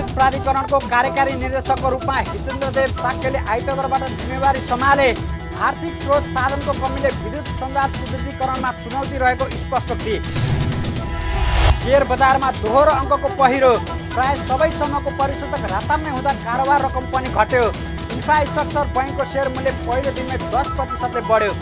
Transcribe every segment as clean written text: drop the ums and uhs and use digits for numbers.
विद्युत प्राधिकरणको कार्यकारी निर्देशकको रूपमा हितेन्द्रदेव साक्यले आइतबारबाट जिम्मेवारी सम्हाले। आर्थिक स्रोत साधनको कमीले विद्युत सञ्जाल सुदृढीकरणमा चुनौती रहेको स्पष्ट थिए। शेयर बजारमा दोहोरो अङ्कको पहिरो, प्राय सबै समूहको परिसूचक रातामै हुँदा कारोबार रकम पनि घट्यो। इन्फ्रास्ट्रक्चर बैंकको शेयर मूल्य पहिलो दिनमै 10% बढ्यो।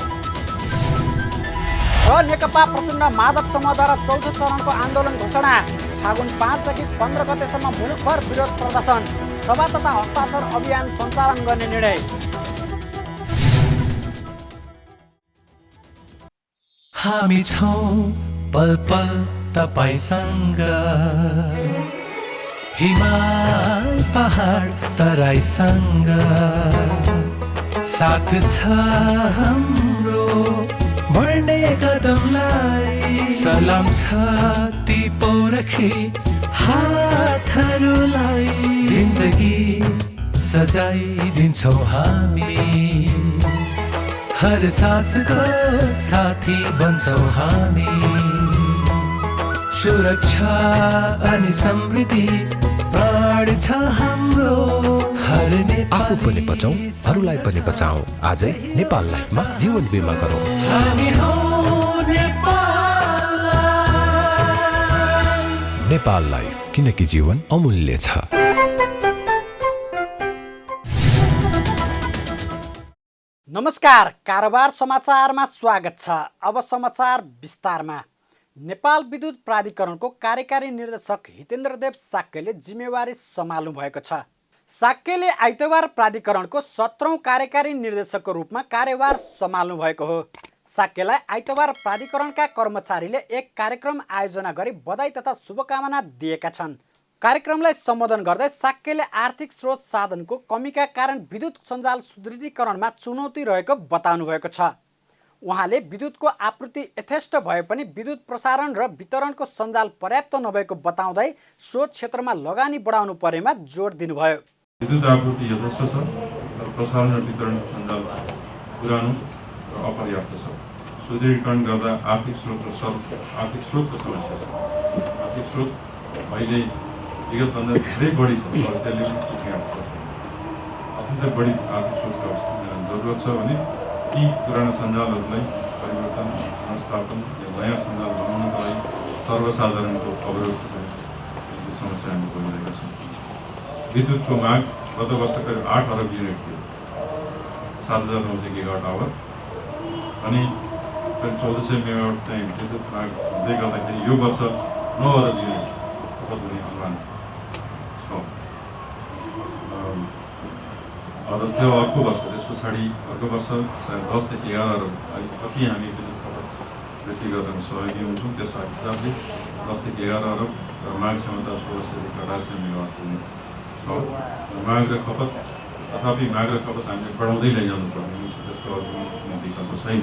र नेकपा प्रचण्ड माधव समूहद्वारा चौथो चरणको आन्दोलन घोषणा। फागुन 5 देखि 15 गतेसम्म मुलुकभर विरोध प्रदर्शन, सभा तथा हस्ताक्षर अभियान सञ्चालन गर्ने निर्णय। हामी छौं पल पल तपाईसँग, हिमाल पहाड तराईसँग, साथ छ हाम्रो बढ्ने कदमलाई। सलाम छ ती पोरखी हातहरूलाई, जिन्दगी सजाइदिन्छौँ हामी, हर सासको साथी बन्छौँ हामी। सुरक्षा अनि समृद्धि प्राण छ हाम्रो, हर आफू पनि बचाऊ, अरूलाई पनि बचाऊ। आजै नेपाल लाइफमा जीवन बिमा गरौँ। हामी हौं नेपाल लाइफ। नेपाल लाइफ, किनकि जीवन अमूल्य छ। नमस्कार, कारोबार समाचारमा स्वागत छ। अब समाचार विस्तारमा। नेपाल विद्युत प्राधिकरणको कार्यकारी निर्देशक हितेन्द्रदेव साक्यले जिम्मेवारी सम्हाल्नु भएको छ। साक्यले आइतबार प्राधिकरणको 17औं कार्यकारी निर्देशकको रूपमा कार्यभार सम्हाल्नु भएको हो। साक्यलाई आइतबार प्राधिकरणका कर्मचारीले एक कार्यक्रम आयोजना गरी बधाई तथा शुभकामना दिएका छन्। कार्यक्रमलाई सम्बोधन गर्दै साक्यले आर्थिक स्रोत साधनको कमीका कारण विद्युत सञ्जाल सुदृढीकरणमा चुनौती रहेको बताउनु भएको छ। उहाँले विद्युतको आपूर्ति यथेष्ट भए पनि विद्युत प्रसारण र वितरणको सञ्जाल पर्याप्त नभएको बताउँदै सो क्षेत्रमा लगानी बढाउनु परेमा जोड दिनुभयो। विद्युत आपूर्ति यथेष्ट छ तर प्रसारण र वितरणको सञ्जाल पुरानो र अपर्याप्त छ। सुदृढीकरण गर्दा आर्थिक स्रोतको समस्या छ। आर्थिक स्रोत अहिले विगतभन्दा धेरै बढी छ तर त्यसले पनि पुग्ने अवस्था छ। अत्यन्तै बढी आर्थिक स्रोतको जरुरत छ भने ती पुराना सञ्जालहरूलाई परिवर्तन पुनर्स्थापन नयाँ सञ्जाल बनाउनका लागि सर्वसाधारणको अवरोध समस्या हामी बोलिरहेका छौँ। विद्युतको माग गत वर्ष करिब 8 अरब युनिट थियो, 7,900 गिगावाट आवर, अनि करिब 1400 मेगावाट चाहिँ विद्युत माग हुँदै गर्दाखेरि यो वर्ष 9 अरब युनिट खपत हुने अनुमान छ। त्यो अर्को वर्ष, त्यस पछाडि अर्को वर्ष 10 देखि 11 अरब कति हामी विद्युत खपत वृद्धि गर्नमा सहयोगी हुन्छौँ। त्यसको हिसाबले 10 देखि 11 अरब र माग क्षमता 1600 देखि 1800 मेगावाट हुने छ। माग र खपत, तथापि माग र खपत हामीले बढाउँदै लैजानु पर्ने, त्यसको अर्को विकल्प छैन।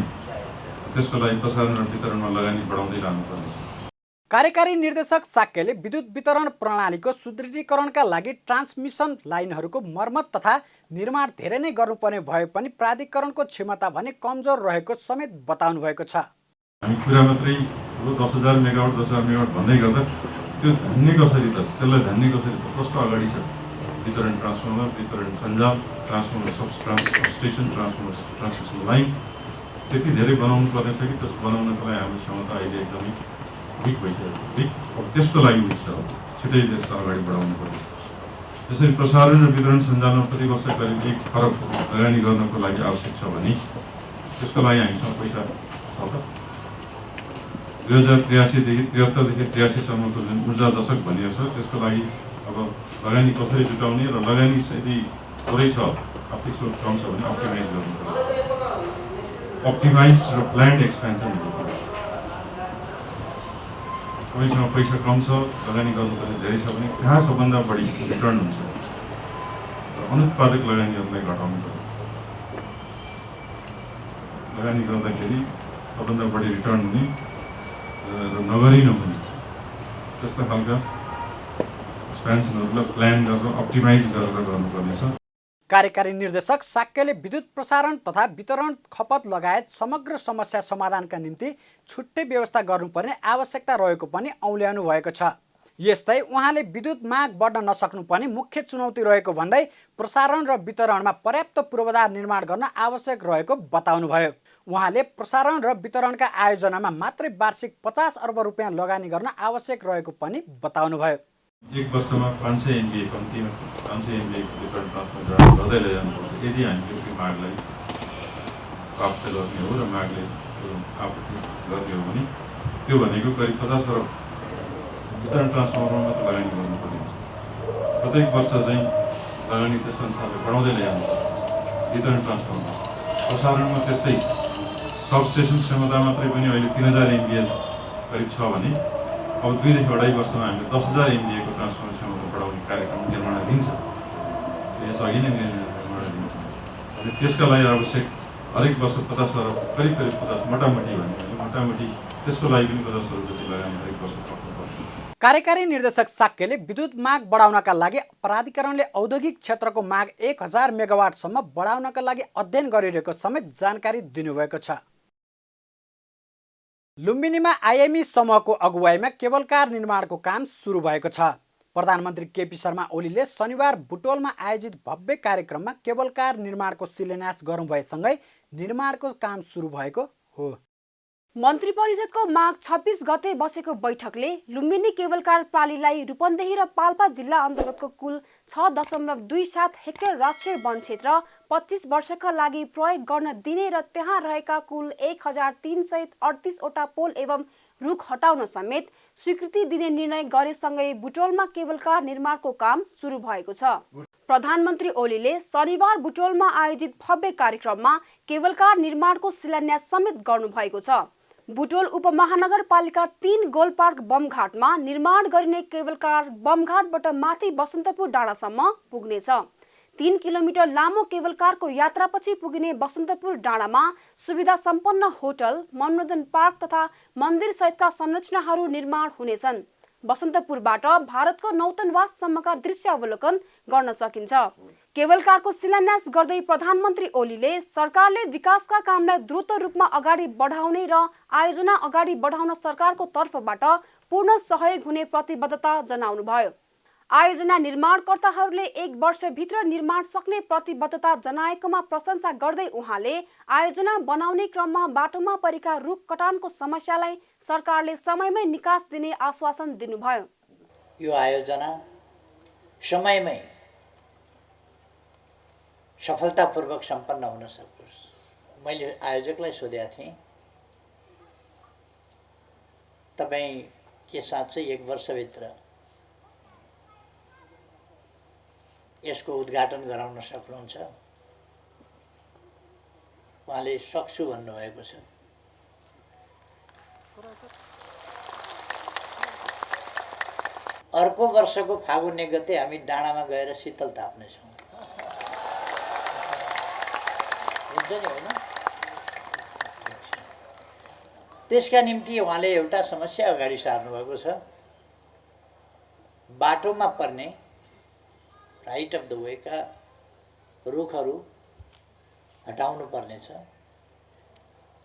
त्यसको लागि प्रसारण र वितरणमा लगानी बढाउँदै लानुपर्नेछ। कार्यकारी निर्देशक साक्यले विद्युत वितरण प्रणालीको सुदृढीकरणका लागि ट्रान्समिसन लाइनहरूको मर्मत तथा निर्माण धेरै नै गर्नुपर्ने भए पनि प्राधिकरणको क्षमता भने कमजोर रहेको समेत बताउनु भएको छ। हामी कुरा मात्रै 10,000 मेगावाट 10,000 मेगावाट भन्दै गर्दा त्यो धान्ने कसरी त, त्यसलाई धान्ने कसरी त कस्तो अगाडि छ। वितरण ट्रान्सफर्मर, वितरण सञ्जाल, transformer substation, transformer transmission line त्यति धेरै बनाउनु पर्ने छ कि त्यस बनाउनको लागि हाम्रो क्षमता अहिले एकदमै विक भइसक्यो। त्यसको लागि उच्च छ, छिटै त्यसलाई अगाडि बढाउनु पर्छ। त्यसरी प्रसारण र वितरण सञ्जालमा प्रति वर्ष करिब 1 खरब लगानी गर्नको लागि आवश्यक छ भने त्यसको लागि हामीसँग पैसा छ त। 2083 देखि 83सम्मको जुन ऊर्जा दशक भनिएको छ त्यसको लागि अब लगानी कसरी जुटाउने र लगानी यदि थोरै छ, आर्थिक स्रोत कम छ भने अप्टिमाइज गर्नु पर्छ। अप्टिमाइज र प्लान्ड एक्सपेन्सन हुनुपर्छ। तपाईँसँग पैसा कम छ, लगानी गर्नुपर्ने धेरै छ भने कहाँ सबभन्दा बढी रिटर्न हुन्छ र अनुत्पादक लगानीहरूलाई घटाउनु पर्छ। लगानी गर्दाखेरि सबभन्दा बढी रिटर्न हुने र नगरी नहुने त्यस्ता खालका एक्सपेन्सनहरूलाई प्लान गरेर अप्टिमाइज गरेर गर्नुपर्नेछ। कार्यकारी निर्देशक साक्यले विद्युत प्रसारण तथा वितरण खपत लगायत समग्र समस्या समाधानका निम्ति छुट्टै व्यवस्था गर्नुपर्ने आवश्यकता रहेको पनि औल्याउनु भएको छ। यस्तै उहाँले विद्युत माग बढ्न नसक्नु पनि मुख्य चुनौती रहेको भन्दै प्रसारण र वितरणमा पर्याप्त पूर्वाधार निर्माण गर्न आवश्यक रहेको बताउनुभयो। उहाँले प्रसारण र वितरणका आयोजनामा मात्रै वार्षिक 50 अर्ब रुपियाँ लगानी गर्न आवश्यक रहेको पनि बताउनुभयो। एक वर्षमा 500 MVA कम्तीमा 500 MVA वितरण ट्रान्सफर गर्दै लैजानुपर्छ यदि हामीले त्यो मागलाई प्राप्त गर्ने हो र मागले आपूर्ति गर्ने हो भने त्यो भनेको करिब 50 अर्ब वितरण ट्रान्सफर्मरमा मात्र लगानी गर्नुपर्ने हुन्छ। प्रत्येक वर्ष चाहिँ लगानी त्यो संसारले बढाउँदै लैजानुपर्छ वितरण ट्रान्सफर्मरमा। प्रसारणमा त्यस्तै सबस्टेसन क्षमता मात्रै पनि अहिले 3000 MVA करिब छ भने अब 2 देखि 2.5 वर्षमा हामीले 10,000 MVA को ट्रान्सफर्मर क्षमता बढाउने कार्यक्रम निर्माणाधीन छ। यसअघि नै निर्माणाधीन छ अनि त्यसका लागि आवश्यक हरेक वर्ष 50 अर्ब करिब 50 मोटामोटी भन्ने मोटामोटी त्यसको लागि पनि 50 अर्ब जति लगानी हरेक वर्ष गर्नुपर्छ। कार्यकारी निर्देशक साक्यले विद्युत माग बढाउनका लागि प्राधिकरणले औद्योगिक क्षेत्रको माग 1000 मेगावाटसम्म बढाउनका लागि अध्ययन गरिरहेको समेत जानकारी दिनुभएको छ। लुम्बिनीमा आइएमई समूहको अगुवाईमा केबल कार निर्माणको काम सुरु भएको छ। प्रधानमन्त्री केपी शर्मा ओलीले शनिबार बुटोलमा आयोजित भव्य कार्यक्रममा केबल कार निर्माणको शिलान्यास गर्नुभएसँगै निर्माणको काम सुरु भएको हो। मन्त्री परिषदको माघ 26 गते बसेको बैठकले लुम्बिनी केबल कार प्रालीलाई रूपन्देही र पाल्पा जिल्ला अन्तर्गतको कुल 6.27 हेक्टर राष्ट्रिय वन क्षेत्र 25 वर्षका लागि प्रयोग गर्न दिने र त्यहाँ रहेका कुल 1338 वटा पोल एवं रुख हटाउन समेत स्वीकृति दिने निर्णय गरेसँगै बुटोलमा केबल कार निर्माणको काम सुरु भएको छ। प्रधानमन्त्री ओलीले शनिबार बुटोलमा आयोजित भव्य कार्यक्रममा केबल कार निर्माणको शिलान्यास समेत गर्नुभएको छ। बुटोल उपमहानगरपालिका 3 गोलपार्क बमघाटमा निर्माण गरिने केबल कार बमघाटबाट माथि बसन्तपुर डाँडासम्म पुग्नेछ। 3 किलोमिटर लामो केबल कारको यात्रापछि पुगिने बसन्तपुर डाँडामा सुविधा सम्पन्न होटल, मनोरञ्जन पार्क तथा मन्दिर सहितका संरचनाहरू निर्माण हुनेछन्। बसन्तपुरबाट भारतको नौतनवाससम्मका दृश्य अवलोकन गर्न सकिन्छ। केबल कारको शिलान्यास गर्दै प्रधानमन्त्री ओलीले सरकारले विकासका कामलाई द्रुत रूपमा अगाडि बढाउने र आयोजना अगाडि बढाउन सरकारको तर्फबाट पूर्ण सहयोग हुने प्रतिबद्धता जनाउनुभयो। आयोजना निर्माणकर्ताहरूले 1 वर्षभित्र निर्माण सक्ने प्रतिबद्धता जनाएकोमा प्रशंसा गर्दै उहाँले आयोजना बनाउने क्रममा बाटोमा परेका रुख कटानको समस्यालाई सरकारले समयमै निकास दिने आश्वासन दिनुभयो। यो आयोजना समयमै सफलतापूर्वक सम्पन्न हुन सकोस्। मैले आयोजकलाई सोधेका थिएँ, तपाईँ के साँच्चै 1 वर्षभित्र यसको उद्घाटन गराउन सक्नुहुन्छ? उहाँले सक्छु भन्नुभएको छ। अर्को वर्षको फागुन 1 गते हामी डाँडामा गएर शीतल ताप्नेछौँ। हुन्छ नि, होइन? त्यसका निम्ति उहाँले एउटा समस्या अगाडि सार्नुभएको छ। बाटोमा पर्ने राइट अफ द वेका रुखहरू हटाउनु पर्नेछ।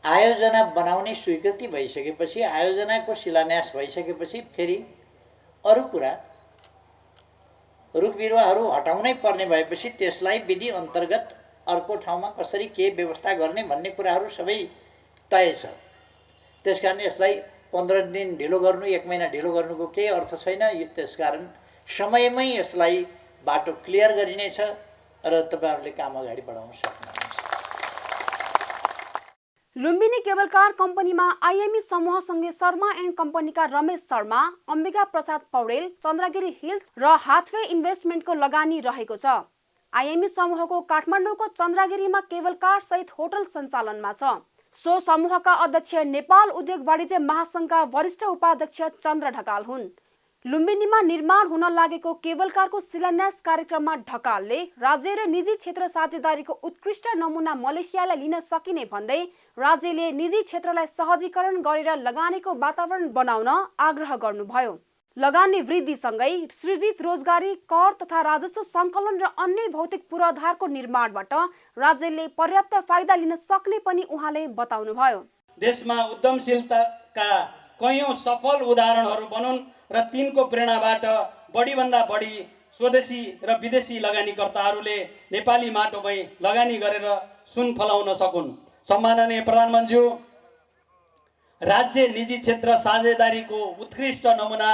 आयोजना बनाउने स्वीकृति भइसकेपछि, आयोजनाको शिलान्यास भइसकेपछि फेरि अरू कुरा रुख बिरुवाहरू हटाउनै पर्ने भएपछि त्यसलाई विधि अन्तर्गत अर्को ठाउँमा कसरी के व्यवस्था गर्ने भन्ने कुराहरू सबै तय छ। त्यसकारण यसलाई 15 दिन ढिलो गर्नु, 1 महिना ढिलो गर्नुको केही अर्थ छैन। त्यसकारण समयमै यसलाई बाटो क्लियर गरिनेछ र तपाईहरुले काम अगाडि बढाउन सक्नुहुन्छ। लुम्बिनी केबल कार कम्पनीमा आइएमई समूहसँगै शर्मा एन्ड कम्पनीका रमेश शर्मा, अम्बिका प्रसाद पौडेल, चन्द्रगिरी हिल्स र हाथवे इन्भेस्टमेन्टको लगानी रहेको छ। आइएमई समूहको काठमाडौँको चन्द्रगिरीमा केबल कार सहित होटल सञ्चालनमा छ। सो समूहका अध्यक्ष नेपाल उद्योग वाणिज्य महासंघका वरिष्ठ उपाध्यक्ष चन्द्र ढकाल हुन्। लुम्बिनीमा निर्माण हुन लागेको केबल कारको शिलान्यास कार्यक्रममा ढकालले राज्य र निजी क्षेत्र साझेदारीको उत्कृष्ट नमुना मलेसियालाई लिन सकिने भन्दै राज्यले निजी क्षेत्रलाई सहजीकरण गरेर लगानीको वातावरण बनाउन आग्रह गर्नुभयो। लगानी वृद्धिसँगै सृजित रोजगारी, कर तथा राजस्व सङ्कलन र अन्य भौतिक पूर्वाधारको निर्माणबाट राज्यले पर्याप्त फाइदा लिन सक्ने पनि उहाँले बताउनुभयो। देशमा उद्यमशीलताका कैयौं सफल उदाहरणहरू बनुन् र तिनको प्रेरणाबाट बढीभन्दा बढी स्वदेशी र विदेशी लगानीकर्ताहरूले नेपाली माटोमै लगानी गरेर सुन फलाउन सकुन्। सम्माननीय प्रधानमन्त्री, राज्य निजी क्षेत्र साझेदारीको उत्कृष्ट नमुना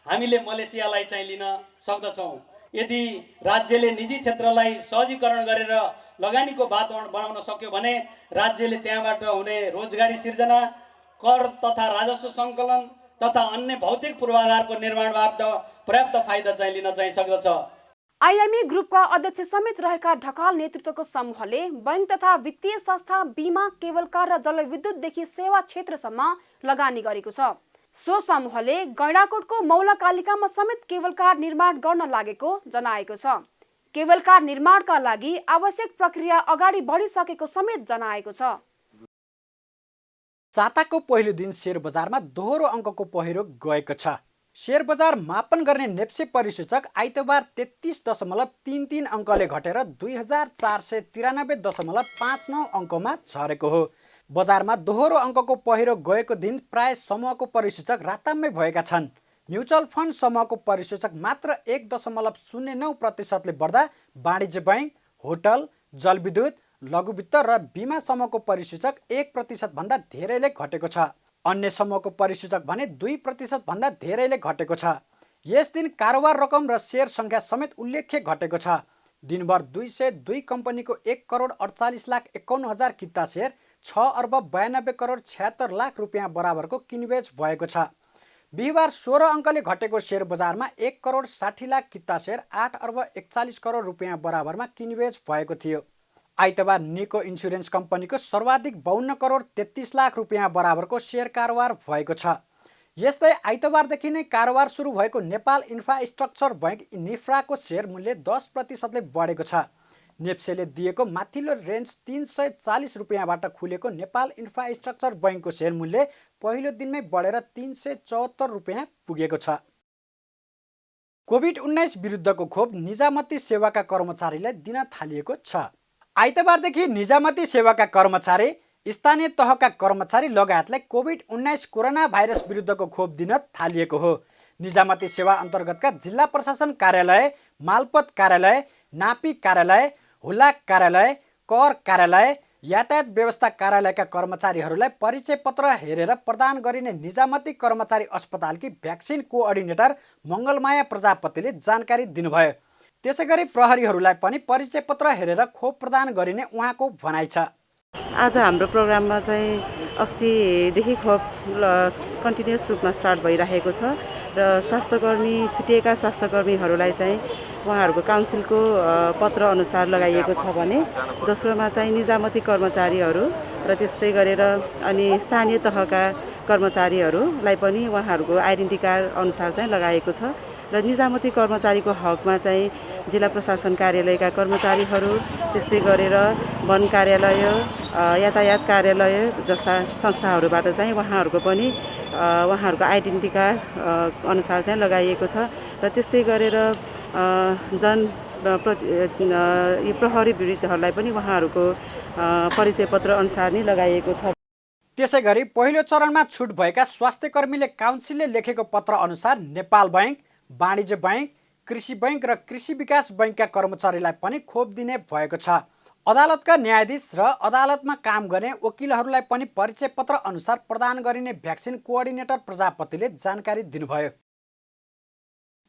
हामीले मलेसियालाई चाहिँ लिन सक्दछौँ। यदि राज्यले निजी क्षेत्रलाई सहजीकरण गरेर लगानीको वातावरण बनाउन सक्यो भने राज्यले त्यहाँबाट हुने रोजगारी सिर्जना, कर तथा राजस्व सङ्कलन तथा अन्य भौतिक पूर्वाधारको निर्माणबाट पर्याप्त फाइदा चाहिँ लिन चाहिँ सक्दछ। आइएमई ग्रुपका अध्यक्ष समेत रहेका ढकाल नेतृत्वको समूहले बैंक तथा वित्तीय संस्था, बीमा, केबल कार र जलविद्युतदेखि सेवा क्षेत्रसम्म लगानी गरेको छ। सो समूहले गैंडाकोटको मौलाकालिकामा समेत केबल कार निर्माण गर्न लागेको जनाएको छ। केबल कार निर्माणका लागि आवश्यक प्रक्रिया अगाडि बढिसकेको समेत जनाएको छ। साताको पहिलो दिन शेयर बजारमा दोहोरो अङ्कको पहिरो गएको छ। शेयर बजार मापन गर्ने नेप्से परिसूचक आइतबार 33.33 अङ्कले घटेर 2493.59 अङ्कमा झरेको हो। बजारमा दोहोरो अङ्कको पहिरो गएको दिन प्राय समूहको परिसूचक रातामै भएका छन्। म्युचुअल फन्ड समूहको परिसूचक मात्र 1.09%ले बढ्दा वाणिज्य बैंक, होटल, जलविद्युत, लघुवित्त र बीमा समूहको परिसूचक 1% भन्दा धेरैले घटेको छ। अन्य समूहको परिसूचक भने 2% भन्दा धेरैले घटेको छ। यस दिन कारोबार रकम र शेयर सङ्ख्या समेत उल्लेख्य घटेको छ। दिनभर 202 कम्पनीको 1,48,51,000 किता शेयर 6,92,76,00,000 रुपियाँ बराबरको किनबेच भएको छ। बिहिबार 16 अङ्कले घटेको शेयर बजारमा 1,60,00,000 किता शेयर 8,41,00,00,000 रुपियाँ बराबरमा किनबेच भएको थियो। आइतबार निको इन्सुरेन्स कम्पनीको सर्वाधिक 52,33,00,000 रुपियाँ बराबरको शेयर कारोबार भएको छ। यस्तै आइतबारदेखि नै कारोबार सुरु भएको नेपाल इन्फ्रास्ट्रक्चर बैंक निफ्राको शेयर मूल्य 10%ले बढेको छ। नेप्सेले दिएको माथिल्लो रेन्ज 340 रुपियाँबाट खुलेको नेपाल इन्फ्रास्ट्रक्चर बैंकको शेयर मूल्य पहिलो दिनमै बढेर 374 रुपियाँ पुगेको छ। कोभिड-19 विरुद्धको खोप निजामती सेवाका कर्मचारीलाई दिन थालिएको छ। आइतबारदेखि निजामती सेवाका कर्मचारी, स्थानीय तहका कर्मचारी लगायतलाई कोभिड-19 कोरोना भाइरस विरुद्धको खोप दिन थालिएको हो। निजामती सेवा अन्तर्गतका जिल्ला प्रशासन कार्यालय, मालपत कार्यालय, नापी कार्यालय, हुलाक कार्यालय, कर कार्यालय, यातायात व्यवस्था कार्यालयका कर्मचारीहरूलाई परिचय पत्र हेरेर प्रदान गरिने निजामती कर्मचारी अस्पतालकी भ्याक्सिन कोअर्डिनेटर मङ्गलमाया प्रजापतिले जानकारी दिनुभयो। त्यसैगरी प्रहरीहरूलाई पनि परिचय पत्र हेरेर खोप प्रदान गरिने उहाँको भनाइ छ। आज हाम्रो प्रोग्राममा चाहिँ अस्तिदेखि खोप कन्टिन्युस रूपमा स्टार्ट भइरहेको छ र स्वास्थ्यकर्मी, छुटिएका स्वास्थ्यकर्मीहरूलाई चाहिँ उहाँहरूको काउन्सिलको पत्र अनुसार लगाइएको छ भने दोस्रोमा चाहिँ निजामती कर्मचारीहरू र त्यस्तै गरेर अनि स्थानीय तहका कर्मचारीहरूलाई पनि उहाँहरूको आइडेन्टिटी कार्ड अनुसार चाहिँ लगाएको छ र निजामती कर्मचारीको हकमा चाहिँ जिल्ला प्रशासन कार्यालयका कर्मचारीहरू, त्यस्तै गरेर वन कार्यालय, यातायात कार्यालय जस्ता संस्थाहरूबाट चाहिँ उहाँहरूको पनि उहाँहरूको आइडेन्टिटी कार्ड अनुसार चाहिँ लगाइएको छ र त्यस्तै गरेर प्रहरी विरुद्धहरूलाई पनि उहाँहरूको परिचय पत्र अनुसार नै लगाइएको छ। त्यसैगरी पहिलो चरणमा छुट भएका स्वास्थ्यकर्मीले काउन्सिलले लेखेको पत्र अनुसार नेपाल बैंक, वाणिज्य बैंक, कृषि बैंक र कृषि विकास बैंकका कर्मचारीलाई पनि खोप दिने भएको छ। अदालतका न्यायाधीश र अदालतमा काम गर्ने वकिलहरूलाई पनि परिचय पत्र अनुसार प्रदान गरिने भ्याक्सिन कोअर्डिनेटर प्रजापतिले जानकारी दिनुभयो।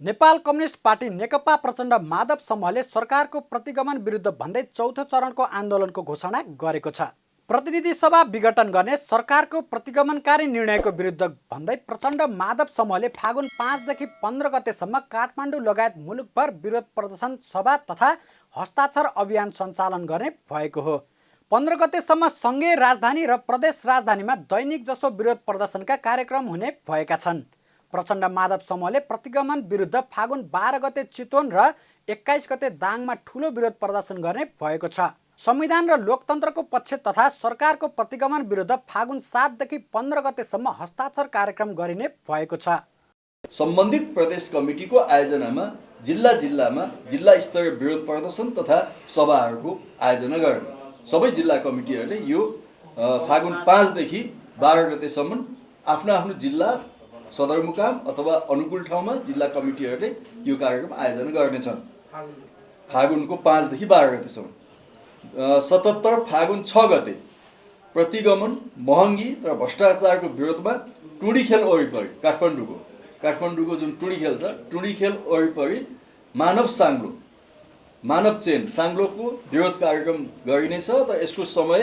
नेपाल कम्युनिस्ट पार्टी नेकपा प्रचण्ड माधव समूहले सरकारको प्रतिगमन विरुद्ध भन्दै चौथो चरणको आन्दोलनको घोषणा गरेको छ। प्रतिनिधि सभा विघटन गर्ने सरकारको प्रतिगमनकारी निर्णयको विरुद्ध भन्दै प्रचण्ड माधव समूहले फागुन 5 देखि 15 गतेसम्म काठमाडौँ लगायत मुलुकभर विरोध प्रदर्शन सभा तथा हस्ताक्षर अभियान सञ्चालन गर्ने भएको हो। 15 गतेसम्म सङ्घीय राजधानी र प्रदेश राजधानीमा दैनिक जसो विरोध प्रदर्शनका कार्यक्रम हुने भएका छन्। प्रचण्ड माधव समूहले प्रतिगमन विरुद्ध फागुन 12 गते चितवन र 21 गते दाङमा ठुलो विरोध प्रदर्शन गर्ने भएको छ। संविधान र लोकतन्त्रको पक्ष तथा सरकारको प्रतिगमन विरुद्ध फागुन 7 देखि 15 गतेसम्म हस्ताक्षर कार्यक्रम गरिने भएको छ। सम्बन्धित प्रदेश कमिटीको आयोजनामा जिल्लामा जिल्ला स्तरीय विरोध प्रदर्शन तथा सभाहरूको आयोजना गर्ने। सबै जिल्ला कमिटीहरूले यो फागुन 5 देखि 12 गतेसम्म आफ्नो आफ्नो जिल्ला सदरमुकाम अथवा अनुकूल ठाउँमा जिल्ला कमिटीहरूले यो कार्यक्रम आयोजना गर्नेछन्। फागुनको 5 देखि 12 गतेसम्म। 77 फागुन 6 गते प्रतिगमन महँगी र भ्रष्टाचारको विरोधमा टुँडी खेल वरिपरि काठमाडौँको जुन टुँडी खेल छ, टुँडी खेल वरिपरि मानव चेन साङ्लोको विरोध कार्यक्रम गरिनेछ। र यसको समय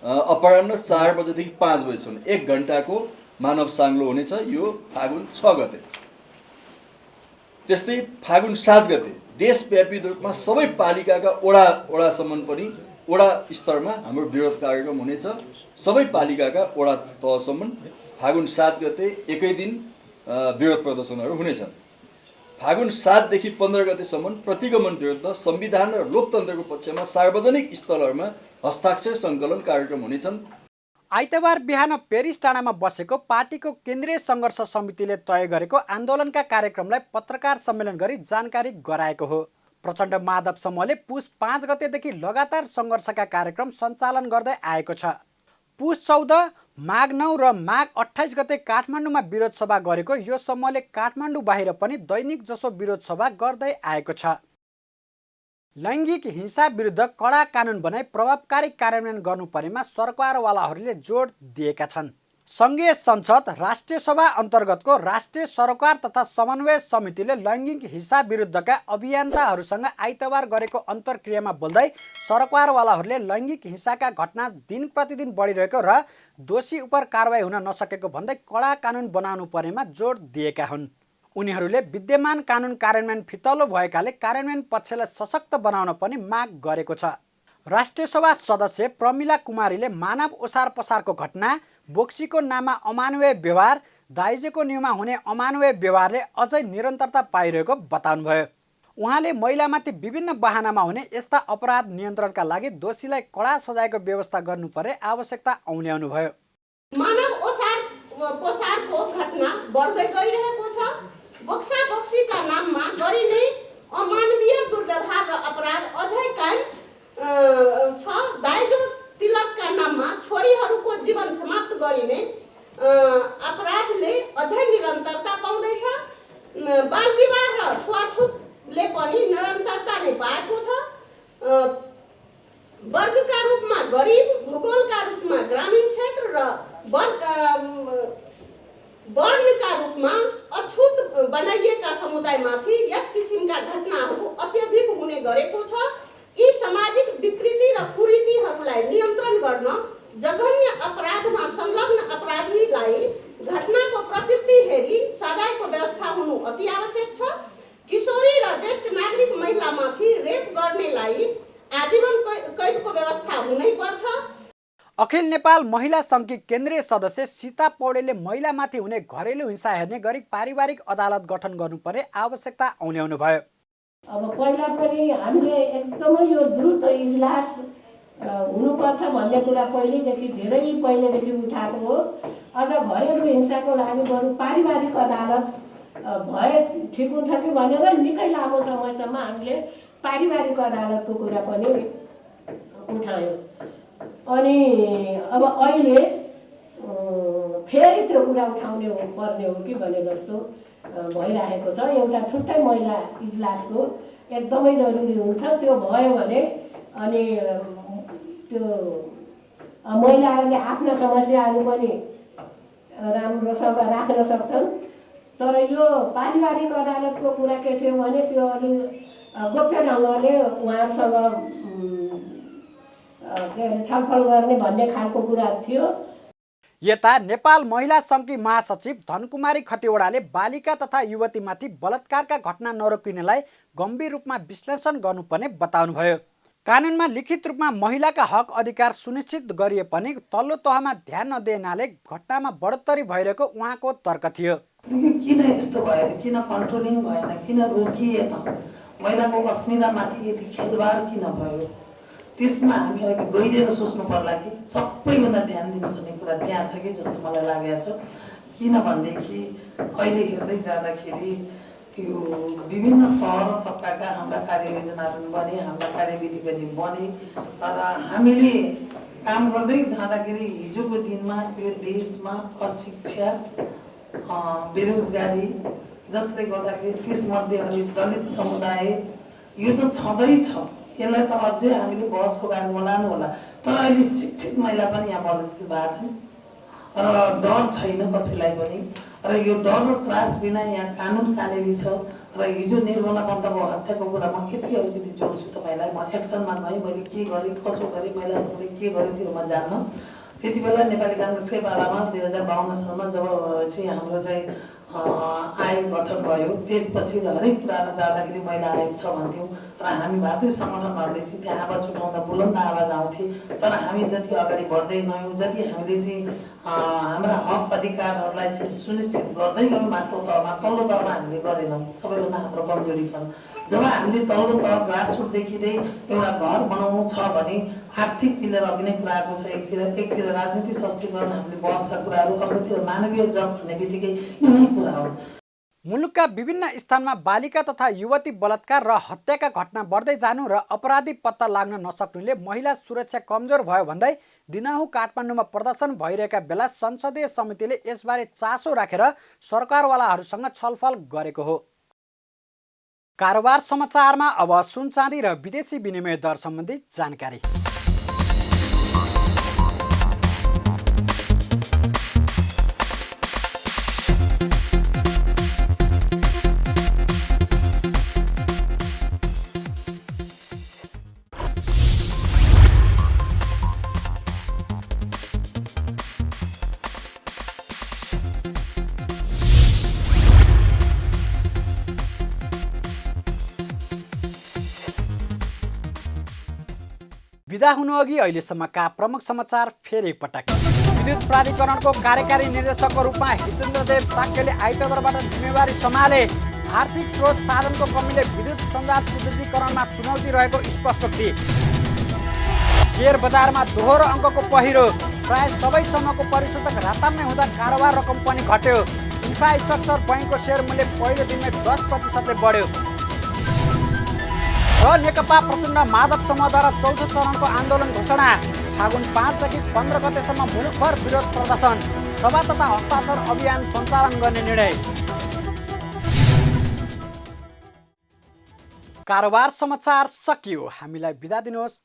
अपराह्न 4 बजेदेखि 5 बजेसम्म 1 घण्टाको मानव साङ्लो हुनेछ। यो फागुन 6 गते। त्यस्तै फागुन 7 गते देशव्यापी रूपमा सबै पालिकाका वडासम्म पनि वडा स्तरमा हाम्रो विरोध कार्यक्रम हुनेछ। सबै पालिकाका वडा तहसम्म फागुन 7 गते एकै दिन विरोध प्रदर्शनहरू हुनेछन्। फागुन 7 देखि 15 गतेसम्म प्रतिगमन विरुद्ध संविधान र लोकतन्त्रको पक्षमा सार्वजनिक स्थलहरूमा हस्ताक्षर सङ्कलन कार्यक्रम हुनेछन्। आइतबार बिहान पेरिस टाढामा बसेको पार्टीको केन्द्रीय सङ्घर्ष समितिले तय गरेको आन्दोलनका कार्यक्रमलाई पत्रकार सम्मेलन गरी जानकारी गराएको हो। प्रचण्ड माधव समूहले पुस 5 गतेदेखि लगातार सङ्घर्षका कार्यक्रम सञ्चालन गर्दै आएको छ। पुस 14, माघ 9 र माघ 28 गते काठमाडौँमा विरोध सभा गरेको यो समूहले काठमाडौँ बाहिर पनि दैनिक जसो विरोध सभा गर्दै आएको छ। लैङ्गिक हिंसा विरुद्ध कडा कानुन बनाई प्रभावकारी कार्यान्वयन गर्नुपर्नेमा सरकारवालाहरूले जोड दिएका छन्। सङ्घीय संसद राष्ट्रिय सभा अन्तर्गतको राष्ट्रिय सरोकार तथा समन्वय समितिले लैङ्गिक हिंसा विरुद्धका अभियन्ताहरूसँग आइतबार गरेको अन्तर्क्रियामा बोल्दै सरकारवालाहरूले लैङ्गिक हिंसाका घटना दिन प्रतिदिन बढिरहेको र दोषी उप कारवाही हुन नसकेको भन्दै कडा कानुन बनाउनु पर्नेमा जोड दिएका हुन्। उनीहरूले विद्यमान कानुन कार्यान्वयन फितलो भएकाले कार्यान्वयन पक्षलाई सशक्त बनाउन पनि माग गरेको छ। राष्ट्रिय सभा सदस्य प्रमिला कुमारीले मानव ओसार पसारको घटना, बोक्सीको नाममा अमानवीय व्यवहार, दाइजेको न्युमा हुने अमानवीय व्यवहारले अझै निरन्तरता पाइरहेको बताउनुभयो। उहाँले महिलामाथि विभिन्न बहानामा हुने यस्ता अपराध नियन्त्रणका लागि दोषीलाई कडा सजायको व्यवस्था गर्नुपर्ने आवश्यकता औल्याउनुभयो। मानव ओसार पसारको घटना बढ्दै गइरहेको छ। बोक्सीका नाममा गरिने अमानवीय दुर्व्यवहार र अपराध अझै कायम छ। दाइजो तिलकका नाममा छोरीहरूको जीवन समाप्त गरिने अपराधले अझै निरन्तरता पाउँदैछ। बाल विवाह र छुवाछुतले पनि निरन्तरता नै पाएको छ। वर्गका रूपमा गरिब, भूगोलका रूपमा ग्रामीण क्षेत्र र वर्णका रूपमा अछुत बनाइएका समुदायमाथि यस किसिमका घटनाहरू अत्यधिक हुने गरेको छ। यी सामाजिक विकृति र कुरीतिहरूलाई नियन्त्रण गर्न जघन्य अपराधमा संलग्न अपराधीलाई घटनाको प्रकृति हेरी सजायको व्यवस्था हुनु अति आवश्यक छ। किशोरी र ज्येष्ठ नागरिक महिलामाथि रेप गर्नेलाई आजीवन कैदको व्यवस्था हुनै पर्छ। अखिल नेपाल महिला सङ्घकी केन्द्रीय सदस्य सीता पौडेलले महिलामाथि हुने घरेलु हिंसा हेर्ने गरी पारिवारिक अदालत गठन गर्नुपर्ने आवश्यकता औल्याउनुभयो। अब पहिला पनि हामीले एकदमै यो द्रुत इजलास हुनुपर्छ भन्ने कुरा धेरै पहिलेदेखि उठाएको हो। अझ घरेलु हिंसाको लागि बरु पारिवारिक अदालत भए ठिक हुन्छ कि भनेर निकै लामो समयसम्म हामीले पारिवारिक अदालतको कुरा पनि उठायौँ। अनि अब अहिले फेरि त्यो कुरा उठाउने पर्ने हो कि भने जस्तो भइरहेको छ। एउटा छुट्टै महिला इजलासको एकदमै जरुरी हुन्छ। त्यो भयो भने अनि त्यो महिलाहरूले आफ्ना समस्याहरू पनि राम्रोसँग राख्न सक्छन्। तर यो पारिवारिक अदालतको कुरा के थियो भने त्यो अलि गोप्य ढङ्गले उहाँहरूसँग छलफल गर्ने भन्ने खालको कुरा थियो। यता नेपाल महिला सङ्घकी महासचिव धनकुमारी खतिवडाले बालिका तथा युवतीमाथि बलात्कारका घटना नरोकिनेलाई गम्भीर रूपमा विश्लेषण गर्नुपर्ने बताउनुभयो। कानुनमा लिखित रूपमा महिलाका हक अधिकार सुनिश्चित गरिए पनि तल्लो तहमा ध्यान नदिएनाले घटनामा बढोत्तरी भइरहेको उहाँको तर्क थियो। किन यस्तो भयो, किन कन्ट्रोलिङ भएन, किन रोकिएन, महिलाको अस्मितामाथि यति खेलवाड किन भयो, त्यसमा हामी अघि गइदिएर सोच्नु पर्ला कि सबैभन्दा ध्यान दिनुपर्ने कुरा त्यहाँ छ कि जस्तो मलाई लागेको छ। किनभनेदेखि अहिले हेर्दै जाँदाखेरि त्यो विभिन्न तह र तबकाका हाम्रा कार्ययोजनाहरू बने, हाम्रा कार्यविधि पनि बने। तर हामीले काम गर्दै जाँदाखेरि हिजोको दिनमा यो देशमा अशिक्षा बेरोजगारी, जसले गर्दाखेरि त्यसमध्ये अनि दलित समुदाय, यो त छँदै छ। यसलाई त अझै हामीले बहसको बारेमा लानु होला। तर अहिले शिक्षित महिला पनि यहाँ बढ्दै भएको छन् र डर छैन कसैलाई पनि, र यो डर र त्रास बिना यहाँ कानुन कानुनी छ। र हिजो निर्मला पन्तको हत्याको कुरामा अलिकति जोड्छु तपाईँलाई। म एक्सनमा गएँ, मैले के गरेँ, कसो गरेँ, महिलासँगले के गरेँ त्यो म जान्न। त्यति बेला नेपाली काङ्ग्रेसकै पालामा 2052 सालमा जब चाहिँ हाम्रो चाहिँ आयोग गठन भयो, त्यसपछि हरेक कुरामा जाँदाखेरि महिला आयोग छ भन्थ्यौँ र हामी भातृ सङ्गठनहरूले चाहिँ त्यहाँ आवाज उठाउँदा बुलन्द आवाज आउँथे। तर हामी जति अगाडि बढ्दै गयौँ, जति हामीले चाहिँ हाम्रा हक अधिकारहरूलाई चाहिँ सुनिश्चित गर्दै गयौँ, माथिल्लो तल्लो तहमा हामीले गरेनौँ। सबैभन्दा हाम्रो कमजोरी फल जब हामीले तल्लो तह ग्रासरुटदेखि नै एउटा घर बनाउनु छ भने आर्थिक पिलर अघि नै कुराको छ। एकतिर राजनीति सशक्तिकरण हामीले बहसका कुराहरू, अर्कोतिर मानवीय जग भन्ने बित्तिकै यिनै कुरा हो। मुलुकका विभिन्न स्थानमा बालिका तथा युवती बलात्कार र हत्याका घटना बढ्दै जानु र अपराधी पत्ता लाग्न नसक्नुले महिला सुरक्षा कमजोर भयो भन्दै दिनाहु काठमाडौँमा प्रदर्शन भइरहेका बेला संसदीय समितिले यसबारे चासो राखेर सरकारवालाहरूसँग छलफल गरेको हो। कारोबार समाचारमा अब सुन चाँदी र विदेशी विनिमय दर सम्बन्धी जानकारी। विदा हुनु अघि अहिलेसम्मका प्रमुख समाचार फेरि एकपटक। विद्युत प्राधिकरणको कार्यकारी निर्देशकको रूपमा हितेन्द्रदेव साक्यले आइतबारबाट जिम्मेवारी सम्हाले। आर्थिक स्रोत साधनको कमीले विद्युत सञ्जाल सुदृढीकरणमा चुनौती रहेको स्पष्टोक्ति। शेयर बजारमा दोहोरो अङ्कको पहिरो, प्राय सबै समूहको परिसूचक रातामै हुँदा कारोबार रकम पनि घट्यो। इन्फ्रास्ट्रक्चर बैङ्कको शेयर मूल्य पहिलो दिनमै 10% बढ्यो। र नेकपा प्रचण्ड माधव समूहद्वारा चौथो चरणको आन्दोलन घोषणा। फागुन 5 देखि 15 गतेसम्म मुलुकभर विरोध प्रदर्शन, सभा तथा हस्ताक्षर अभियान सञ्चालन गर्ने निर्णय। कारोबार समाचार सकियो। हामीलाई बिदा दिनुहोस्।